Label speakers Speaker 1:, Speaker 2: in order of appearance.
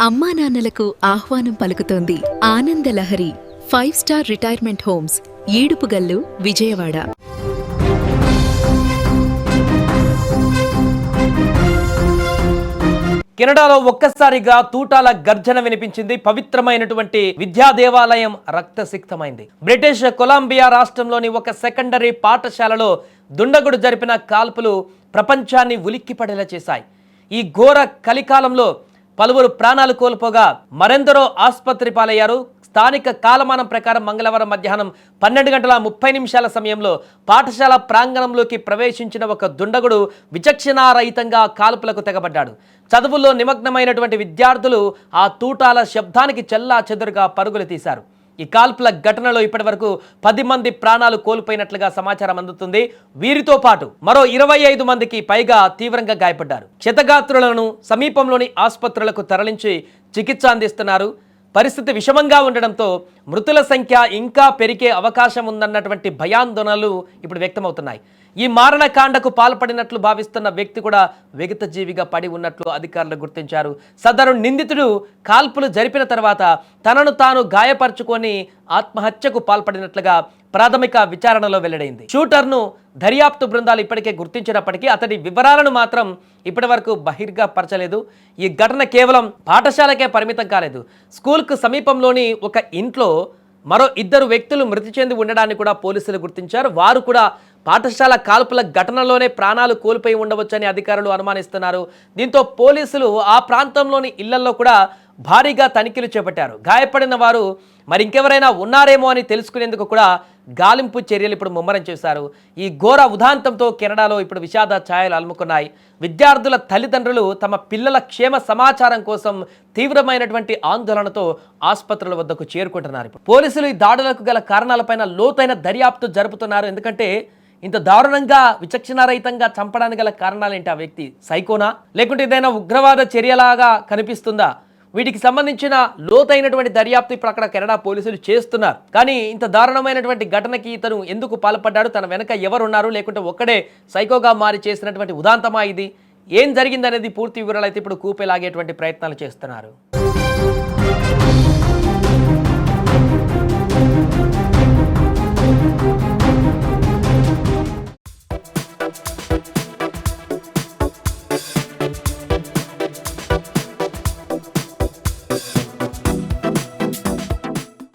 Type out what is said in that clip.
Speaker 1: అమ్మా నాన్నలకు ఆహ్వానం పలుకుతోంది Ananda Lahari 5 star retirement homes Edupugallu Vijayawada.
Speaker 2: కెనడాలో ఒక్కసారిగా తూటాల గర్జన వినిపించింది. పవిత్రమైనటువంటి విద్యా దేవాలయం రక్తసిక్తమైంది. బ్రిటిష్ కొలంబియా రాష్ట్రంలోని ఒక సెకండరీ పాఠశాలలో దుండగుడు జరిపిన కాల్పులు ప్రపంచాన్ని ఉలిక్కిపడేలా చేశాయి. ఈ ఘోర కలికాలంలో పలువురు ప్రాణాలు కోల్పోగా మరెందరో ఆసుపత్రి పాలయ్యారు. స్థానిక కాలమానం ప్రకారం మంగళవారం మధ్యాహ్నం 12:30 సమయంలో పాఠశాల ప్రాంగణంలోకి ప్రవేశించిన ఒక దుండగుడు విచక్షణారహితంగా కాల్పులకు తెగబడ్డాడు. చదువుల్లో నిమగ్నమైనటువంటి విద్యార్థులు ఆ తూటాల శబ్దానికి చెల్లాచెదురుగా పరుగులు తీశారు. ఈ కాల్పుల ఘటనలో ఇప్పటివరకు 10 మంది ప్రాణాలు కోల్పోయినట్లుగా సమాచారం అందుతుంది. వీరితో పాటు మరో 25 మందికి పైగా తీవ్రంగా గాయపడ్డారు. క్షతగాత్రులను సమీపంలోని ఆసుపత్రులకు తరలించి చికిత్స అందిస్తున్నారు. పరిస్థితి విషమంగా ఉండడంతో మృతుల సంఖ్య ఇంకా పెరిగే అవకాశం ఉందన్నటువంటి భయాందోళనలు ఇప్పుడు వ్యక్తమవుతున్నాయి. ఈ మారణకాండకు పాల్పడినట్లు భావిస్తున్న వ్యక్తి కూడా విగత జీవిగా పడి ఉన్నట్లు అధికారులు గుర్తించారు. సదరు నిందితుడు కాల్పులు జరిపిన తర్వాత తనను తాను గాయపరుచుకొని ఆత్మహత్యకు పాల్పడినట్లుగా ప్రాథమిక విచారణలో వెల్లడైంది. షూటర్ను దర్యాప్తు బృందాలు ఇప్పటికే గుర్తించినప్పటికీ అతడి వివరాలను మాత్రం ఇప్పటి వరకు బహిర్గపరచలేదు. ఈ ఘటన కేవలం పాఠశాలకే పరిమితం కాలేదు. స్కూల్కు సమీపంలోని ఒక ఇంట్లో మరో 2 వ్యక్తులు మృతి చెంది ఉండడాన్ని కూడా పోలీసులు గుర్తించారు. వారు కూడా పాఠశాల కాల్పుల ఘటనలోనే ప్రాణాలు కోల్పోయి ఉండవచ్చని అధికారులు అనుమానిస్తున్నారు. దీంతో పోలీసులు ఆ ప్రాంతంలోని ఇళ్లలో కూడా భారీగా తనిఖీలు చేపట్టారు. గాయపడిన వారు మరి ఇంకెవరైనా ఉన్నారేమో అని తెలుసుకునేందుకు కూడా గాలింపు చర్యలు ఇప్పుడు ముమ్మరం చేశారు. ఈ ఘోర ఉదాంతంతో కెనడాలో ఇప్పుడు విషాద ఛాయలు అలుముకున్నాయి. విద్యార్థుల తల్లిదండ్రులు తమ పిల్లల క్షేమ సమాచారం కోసం తీవ్రమైనటువంటి ఆందోళనతో ఆసుపత్రుల వద్దకు చేరుకుంటున్నారు. పోలీసులు ఈ దాడులకు గల కారణాలపైన లోతైన దర్యాప్తు జరుపుతున్నారు. ఎందుకంటే ఇంత దారుణంగా విచక్షణారహితంగా చంపడానికి గల కారణాలేంటి? ఆ వ్యక్తి సైకోనా, లేకుంటే ఏదైనా ఉగ్రవాద చర్యలాగా కనిపిస్తుందా? వీటికి సంబంధించిన లోతైనటువంటి దర్యాప్తు ఇప్పుడు అక్కడ కెనడా పోలీసులు చేస్తున్నారు. కానీ ఇంత దారుణమైనటువంటి ఘటనకి ఇతను ఎందుకు పాల్పడ్డాడు, తన వెనక ఎవరున్నారు, లేకుంటే ఒక్కడే సైకోగా మారి చేసినటువంటి ఉదాంతమా ఇది? ఏం జరిగిందనేది పూర్తి వివరాలు అయితే ఇప్పుడు కూపేలాగేటువంటి ప్రయత్నాలు చేస్తున్నారు.